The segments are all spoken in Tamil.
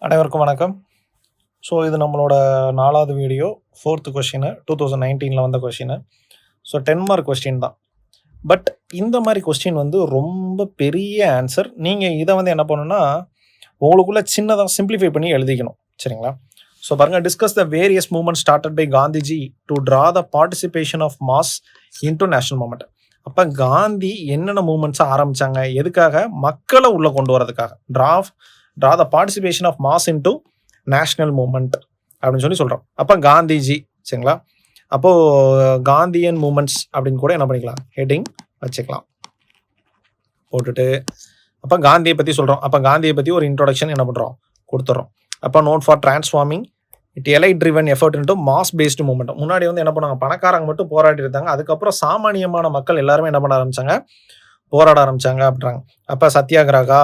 அனைவருக்கும் வணக்கம். ஸோ இது நம்மளோட 4வது வீடியோ 4th கொஸ்டின் 2019 வந்த கொஸ்டின். ஸோ 10 மார்க் கொஸ்டின் தான். பட் இந்த மாதிரி கொஸ்டின் வந்து ரொம்ப பெரிய ஆன்சர். நீங்கள் இதை வந்து என்ன பண்ணணும்னா உங்களுக்குள்ள சின்னதாக சிம்பிளிஃபை பண்ணி எழுதிக்கணும். சரிங்களா? ஸோ பாருங்கள், discuss the various movement started by Gandhiji to draw the participation of mass into national movement. அப்போ காந்தி என்னென்ன மூமெண்ட்ஸை ஆரம்பித்தாங்க, எதுக்காக? மக்களை உள்ளே கொண்டு வரதுக்காக. Draw the participation of mass into national movement அப்படின்னு சொல்லி சொல்கிறோம். அப்போ காந்திஜி, சரிங்களா? அப்போது காந்தியன் மூமெண்ட்ஸ் அப்படின்னு கூட என்ன பண்ணிக்கலாம், ஹெட்டிங் வச்சுக்கலாம் போட்டுட்டு. அப்போ காந்தியை பற்றி சொல்கிறோம். அப்போ காந்தியை பற்றி ஒரு இன்ட்ரோடக்ஷன் என்ன பண்ணுறோம், கொடுத்துட்றோம். அப்போ note for transforming it elite driven effort into mass based movement. முன்னாடி வந்து என்ன பண்ணாங்க, பணக்காரங்க மட்டும் போராடி இருந்தாங்க. அதுக்கப்புறம் சாமானியமான மக்கள் எல்லாருமே என்ன பண்ண ஆரம்பித்தாங்க, போராட ஆரம்பித்தாங்க அப்படின்றாங்க. அப்போ சத்தியாகிரகா,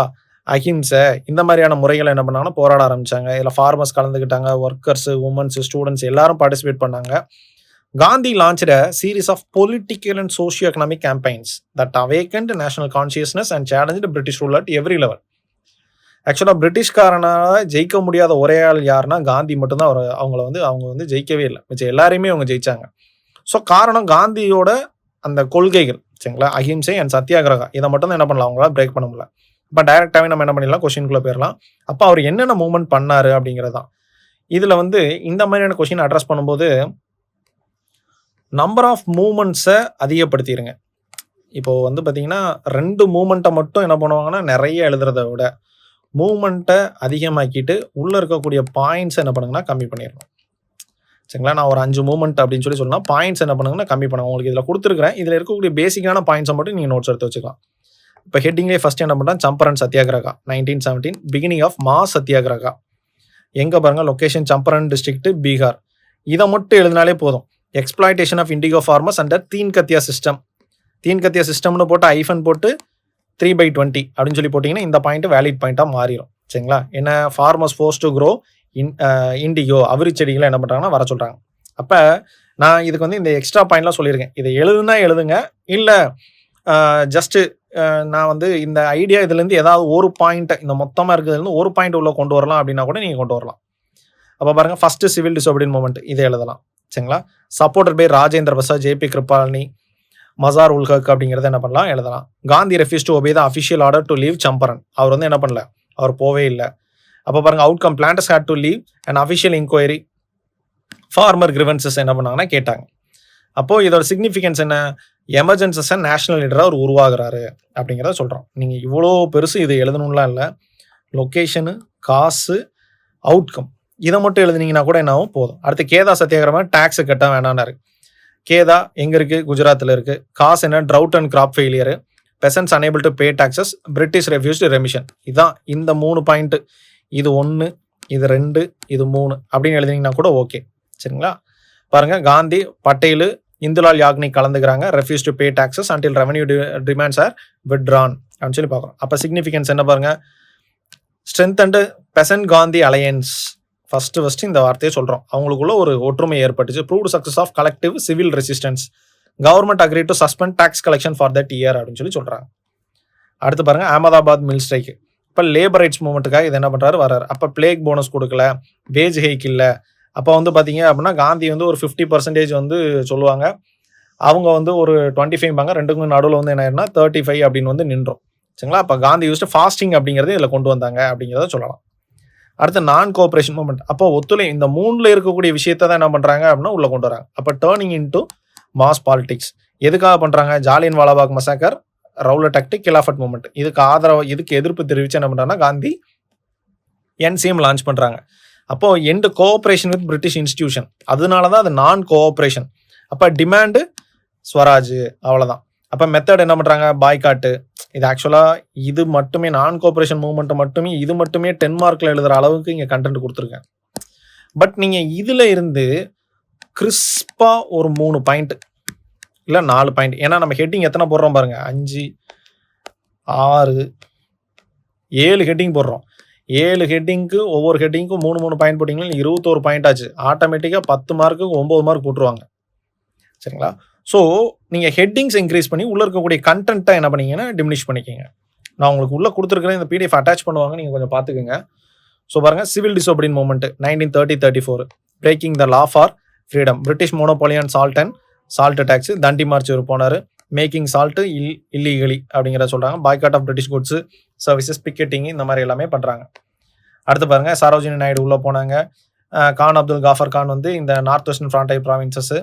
அஹிம்சை, இந்த மாதிரியான முறைகளை என்ன பண்ணாங்கன்னா போராட ஆரம்பித்தாங்க. இதில் ஃபார்மர்ஸ் கலந்துக்கிட்டாங்க, ஒர்க்கர்ஸு, உமன்ஸு, ஸ்டூடெண்ட்ஸ் எல்லாரும் பார்ட்டிசிபேட் பண்ணாங்க. Gandhi launched a series of political and socio-economic campaigns that awakened national consciousness and challenged British rule at every level. ஆக்சுவலாக பிரிட்டிஷ்காரனால் ஜெயிக்க முடியாத ஒரே ஆள் யாருன்னா காந்தி மட்டும்தான். அவங்க வந்து ஜெயிக்கவே இல்லை, மிச்சம் எல்லாரையுமே அவங்க ஜெயிச்சாங்க. ஸோ காரணம் காந்தியோட அந்த கொள்கைகள், சரிங்களா? அஹிம்சை அண்ட் சத்தியாகிரகா, இதை மட்டும் தான் என்ன பண்ணலாம், அவங்களால பிரேக் பண்ண முடியல. இப்போ டைரெக்டாகவே நம்ம என்ன பண்ணிடலாம், கொஸ்டின்குள்ளே போயிடலாம். அப்போ அவர் என்னென்ன மூவ்மெண்ட் பண்ணார் அப்படிங்கிறது தான். இதில் வந்து இந்த மாதிரியான கொஸ்டின் அட்ரஸ் பண்ணும்போது நம்பர் ஆஃப் மூமெண்ட்ஸை அதிகப்படுத்திடுங்க. இப்போது வந்து பார்த்தீங்கன்னா 2 மூமெண்ட்டை மட்டும் என்ன பண்ணுவாங்கன்னா நிறைய எழுதுறதை விட மூமெண்ட்டை அதிகமாக்கிட்டு உள்ளே இருக்கக்கூடிய பாயிண்ட்ஸ் என்ன பண்ணுங்கன்னா கம்மி பண்ணிடணும். சரிங்களா? நான் ஒரு 5 மூமெண்ட் அப்படின்னு சொல்லி சொல்லலாம், பாயிண்ட்ஸ் என்ன பண்ணுங்கன்னா கம்மி பண்ணுங்க. உங்களுக்கு இதில் கொடுத்துருக்குறேன். இதில் இருக்கக்கூடிய பேசிக்கான பாயிண்ட்ஸை மட்டும் நீங்கள் நோட்ஸ் எடுத்து வச்சுக்கலாம். இப்போ ஹெட்டிங்லேயே ஃபஸ்ட் என்ன பண்ணுறான், Champaran Satyagraha 1917, beginning of mass Satyagraha. எங்கே பாருங்கள், லொக்கேஷன் சம்பரன் டிஸ்ட்ரிக்ட், பீகார். இதை மட்டும் எழுதினாலே போதும். Exploitation of indigo farmers under Tinkathia system. Tinkathia சிஸ்டம்னு போட்டு ஐஃபன் போட்டு 3/20 அப்படின்னு சொல்லி போட்டிங்கன்னா இந்த பாயிண்ட் வேலிட் பாயிண்ட்டாக மாறிடும். சரிங்களா? என்ன, farmers force to grow indigo, அவரி செடிகளை என்ன பண்ணுறாங்கன்னா வர சொல்கிறாங்க. அப்போ நான் இதுக்கு வந்து இந்த எக்ஸ்ட்ரா பாயிண்ட்லாம் சொல்லியிருக்கேன். இதை எழுதுனா எழுதுங்க, இல்லை ஜஸ்ட்டு நான் வந்து இந்த ஐடியா இதுலேருந்து ஏதாவது ஒரு பாயிண்ட்டை, இந்த மொத்தமாக இருக்கிறதுலேருந்து ஒரு பாயிண்ட் உள்ள கொண்டு வரலாம் அப்படின்னா கூட நீங்கள் கொண்டு வரலாம். அப்போ பாருங்கள், ஃபஸ்ட்டு சிவில் டிசோபீடியன்ட் மூமெண்ட், இதை எழுதலாம். சரிங்களா? சப்போர்ட்டட் பை ராஜேந்திர பிரசாத், ஜேபி கிருபாலனி, மசார் உல் ஹக் அப்படிங்கிறத என்ன பண்ணலாம், எழுதலாம். Gandhi refuse to obey the official order to leave Champaran. அவர் வந்து என்ன பண்ணல, அவர் போவே இல்லை. அப்போ பாருங்கள், outcome planters had to leave and official inquiry farmer grievances என்ன பண்ணாங்கன்னா கேட்டாங்க. அப்போது இதோட சிக்னிஃபிகன்ஸ் என்ன, எமர்ஜென்சஸ் அண்ட் நேஷனல் லீடராக அவர் உருவாகிறாரு அப்படிங்கிறத சொல்கிறோம். நீங்கள் இவ்வளோ பெருசு இது எழுதணும்லாம் இல்லை, லொக்கேஷனு, காசு, அவுட்கம் இதை மட்டும் எழுதுனீங்கன்னா கூட என்னாவும் போதும். அடுத்து கேதா சத்தியாகிரகம், டேக்ஸு கட்ட வேணான்னாரு. கேதா எங்கே இருக்குது, குஜராத்தில் இருக்குது. காசு என்ன, drought and crop failure, peasants unable to pay taxes, British refused remission. இதுதான் இந்த 3 பாயிண்ட்டு. இது 1, இது 2, இது 3 அப்படின்னு எழுதினீங்கன்னா கூட ஓகே. சரிங்களா? பாருங்கள், காந்தி, பட்டேலு, இந்துலால் யாக்னிக் கலந்துக்கிறாங்க. Refuse to pay taxes until revenue demands are withdrawn அப்படின்னு சொல்லி பார்க்குறோம். அப்போ சிக்னிஃபிகன்ஸ் என்ன பாருங்கள், strength and peasant Gandhi alliance. First இந்த வார்த்தையை சொல்கிறோம். அவங்களுக்குள்ள ஒரு ஒற்றுமை ஏற்பட்டுச்சு. Proved success of collective civil resistance. Government agree to suspend tax collection for that year அப்படின்னு சொல்லி சொல்கிறாங்க. அடுத்து பாருங்கள், அகமதாபாத் மில் ஸ்ட்ரைக்கு. இப்போ லேபர் ரைட்ஸ் மூவ்மெண்ட்டுக்காக இது என்ன பண்ணுறாரு, வர்றாரு. அப்போ பிளேக் போனஸ் கொடுக்கல, வேஜ் ஹைக் இல்லை. அப்போ வந்து பார்த்தீங்க அப்படின்னா காந்தி வந்து ஒரு 50% வந்து சொல்லுவாங்க, அவங்க வந்து ஒரு 25 ரெண்டுக்கும் நடுவில் வந்து என்ன ஆயிருன்னா 35 அப்படின்னு வந்து நின்றோம். சரிங்களா? அப்போ காந்தி யூஸ்டு ஃபாஸ்டிங் அப்படிங்கிறது இதில் கொண்டு வந்தாங்க அப்படிங்கிறத சொல்லலாம். அடுத்து நான் கோஆப்ரேஷன் மூவ்மெண்ட். அப்போ ஒத்துழை, இந்த 3ல் இருக்கக்கூடிய விஷயத்தை தான் என்ன பண்ணுறாங்க அப்படின்னா உள்ளே கொண்டு வராங்க. அப்போ டேர்னிங் இன்டு மாஸ் பாலிடிக்ஸ் எதுக்காக பண்ணுறாங்க, ஜாலியன் வாலாபாக் massacre, Rowlatt act, Khilafat movement. இதுக்கு எதிர்ப்பு தெரிவித்து என்ன பண்ணுறாங்கன்னா காந்தி என்சிஎம் லான்ச் பண்ணுறாங்க. அப்போது end cooperation with British institution, அதனால தான் அது நான் கோஆப்ரேஷன். அப்போ டிமாண்டு ஸ்வராஜ், அவ்வளோதான். அப்போ மெத்தட் என்ன பண்ணுறாங்க, பாய்காட்டு. இது ஆக்சுவலாக இது மட்டுமே நான் கோஆப்ரேஷன் மூவ்மெண்ட்டை மட்டுமே, இது மட்டுமே 10 மார்க்கில் எழுதுகிற அளவுக்கு இங்கே கண்டென்ட் கொடுத்துருக்கேன். பட் நீங்கள் இதில் இருந்து கிறிஸ்பாக ஒரு 3 பாயிண்ட் இல்லை 4 பாயிண்ட், ஏன்னா நம்ம ஹெட்டிங் எத்தனை போடுறோம் பாருங்கள், 5, 6, 7 ஹெட்டிங் போடுறோம். 7 ஹெட்டிங்க்கு ஒவ்வொரு ஹெட்டிங்க்கும் 3 பாயிண்ட் போட்டிங்கன்னா 21 பாயிண்ட் ஆச்சு. ஆட்டோமேட்டிக்காக 10 மார்க்குக்கு 9 மார்க் போட்டுருவாங்க. சரிங்களா? ஸோ நீங்கள் ஹெட்டிங்ஸ் இன்க்ரீஸ் பண்ணி உள்ளே இருக்கக்கூடிய கண்டென்ட்டை என்ன பண்ணிங்கன்னா டிமினிஷ் பண்ணிக்கிங்க. நான் உங்களுக்கு உள்ளே கொடுத்துருக்குறேன், இந்த பிடிஎஃப் அட்டாச் பண்ணுவாங்க, நீங்கள் கொஞ்சம் பார்த்துக்குங்க. ஸோ பாருங்க, civil disobedience movement 1930-34, breaking the law for freedom, British monopoly and salt tax, Dandi march இவர் போனார், மேக்கிங் சால்ட்டு இல்லீகலி அப்படிங்கிற சொல்கிறாங்க, boycott of British goods services, picketing, இந்த மாதிரி எல்லாமே பண்ணுறாங்க. அடுத்து பாருங்க, சரோஜினி நாயுடு உள்ளே போனாங்க. கான் அப்துல் காஃபர் கான் வந்து இந்த நார்த் வெஸ்டர்ன் ஃப்ரான்டை ப்ராவின்சஸ்.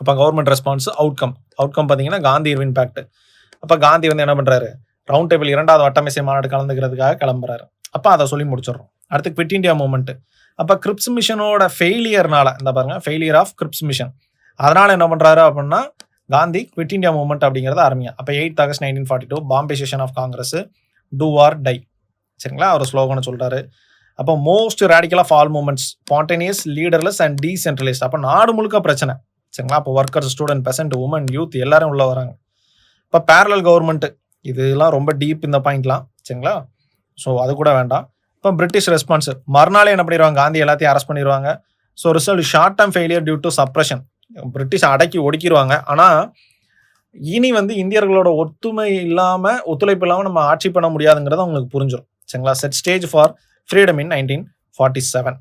அப்போ கவர்மெண்ட் ரெஸ்பான்ஸ், அவுட்கம் பார்த்தீங்கன்னா காந்தி இர்வின் பேக்ட். அப்போ காந்தி வந்து என்ன பண்ணுறாரு, ரவுண்ட் டேபிள் 2வது வட்டமேசை மாநாடு கலந்துக்கிறதுக்காக கிளம்புறாரு. அப்போ அதை சொல்லி முடிச்சிடுறோம். அடுத்து குவிட் இண்டியா மூவ்மெண்ட். அப்போ கிரிப்ஸ் மிஷனோட ஃபெயிலியர்னால, இந்த பாருங்க, ஃபெயிலியர் ஆஃப் கிரிப்ஸ் மிஷன், அதனால் என்ன பண்ணுறாரு அப்படின்னா காந்தி குவிட் இண்டியா மூவ்மெண்ட் அப்படிங்கிறத ஆரம்பிங்க. அப்போ 8 August 1942 Bombay session of Congress, do or die, சரிங்களா, அவர் ஸ்லோகனை சொல்கிறாரு. அப்போ most radical of all movements, spontaneous, leaderless and decentralised. அப்போ நாடு முழுக்க பிரச்சனை, சரிங்களா. அப்போ workers, student, peasant, woman, youth எல்லாரும் உள்ள வராங்க. இப்போ பேரலல் கவர்மெண்ட், இதெல்லாம் ரொம்ப டீப் இந்த பாயிண்ட்லாம், சரிங்களா. ஸோ அது கூட வேண்டாம். இப்போ பிரிட்டிஷ் ரெஸ்பான்ஸ், மறுநாளே என்ன பண்ணிடுவாங்க, காந்தி எல்லாத்தையும் அரெஸ்ட் பண்ணிடுவாங்க. So result short term failure due to suppression, British அடக்கி ஒடுக்கிடுவாங்க. ஆனால் இனி வந்து இந்தியர்களோட ஒத்துழைப்பு இல்லாமல் நம்ம ஆட்சி பண்ண முடியாதுங்கிறது அவங்களுக்கு புரிஞ்சிடும், சரிங்களா. Set stage for freedom in 1947.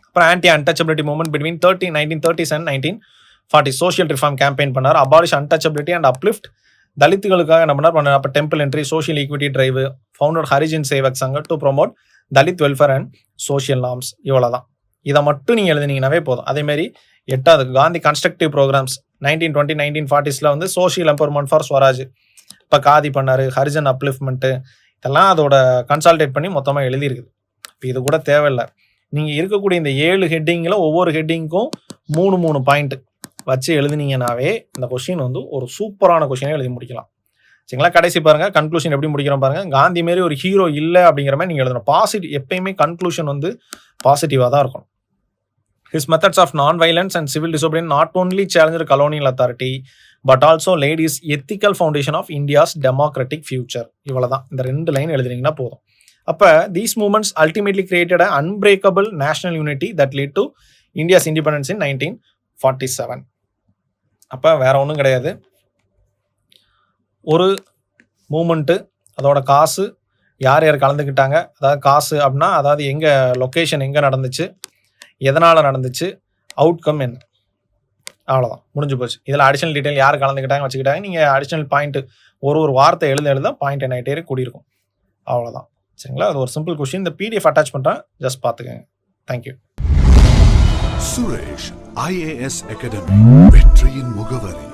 அப்புறம் anti untouchability movement between 1930s and 1940, social reform campaign பண்ணார். அபாலிஷ் அன்டச்சபிலிட்டி அண்ட் அப்லிஃப்ட், தலித்துகளுக்காக என்ன பண்ணார். அப்போ temple entry, social equity drive, founded Harijan Sevak Sangh to promote Dalit welfare and social norms. இவ்வளோதான். இதை மட்டும் நீங்கள் எழுதினீங்கன்னாவே போதும். அதேமாரி 8வது காந்தி கன்ஸ்ட்ரக்டிவ் ப்ரோக்ராம்ஸ் 1920, 1940s வந்து சோஷியல் எம்பவர்மெண்ட் ஃபார் ஸ்வராஜ். இப்போ காதி பண்ணார், ஹரிஜன் அப்லிஃப்ட்மெண்ட்டு, இதெல்லாம் அதோட கன்சால்டேட் பண்ணி மொத்தமாக எழுதியிருக்குது. இப்போ இது கூட தேவையில்லை. நீங்கள் இருக்கக்கூடிய இந்த 7 ஹெட்டிங்கில் ஒவ்வொரு ஹெட்டிங்க்கும் 3 பாயிண்ட் வச்சு எழுதினீங்கன்னாவே இந்த கொஸ்டின் வந்து ஒரு சூப்பரான கொஸ்டினே எழுதி முடிக்கலாம், சரிங்களா. கடைசி பாருங்கள், கன்க்ளூஷன் எப்படி முடிக்கிறோம் பாருங்கள். காந்தி மாரி ஒரு ஹீரோ இல்லை அப்படிங்கிற மாதிரி நீங்கள் எழுதணும். பாசிட்டிவ், எப்பயுமே கன்க்ளூஷன் வந்து பாசிட்டிவாக தான் இருக்கும். His methods of non-violence and civil disobedience not only challenged colonial authority but also laid his ethical foundation of India's democratic future. இவ்வளவுதான். இந்த 2 லைன் எழுதுறீங்கன்னா போதும். அப்ப these movements ultimately created an unbreakable national unity that led to India's independence in 1947. அப்ப வேற ஒன்றும் கிடையாது. ஒரு மூமெண்ட்டு, அதோட காசு, யார் யார் கலந்துக்கிட்டாங்க, அதாவது காசு அப்படின்னா அதாவது எங்கே லொக்கேஷன், எங்கே நடந்துச்சு, எதனால் நடந்துச்சு, அவுட்கம் என்ன, அவ்வளோதான், முடிஞ்சு போச்சு. இதில் அடிஷனல் டீட்டெயில் யார் கலந்துக்கிட்டாங்க வச்சுக்கிட்டாங்க. நீங்கள் அடிஷனல் பாயிண்ட் ஒரு வார்த்தை எழுத பாயிண்ட் என்ன ஆகிட்டே கூடியிருக்கும், அவ்வளோதான், சரிங்களா. அது ஒரு சிம்பிள் கொஸ்டின். இந்த PDF அட்டாச் பண்ணுறேன், ஜஸ்ட் பார்த்துக்கங்க. தேங்க்யூ. சுரேஷ் IAS அகாடமி, வெற்றியின் முகவரி.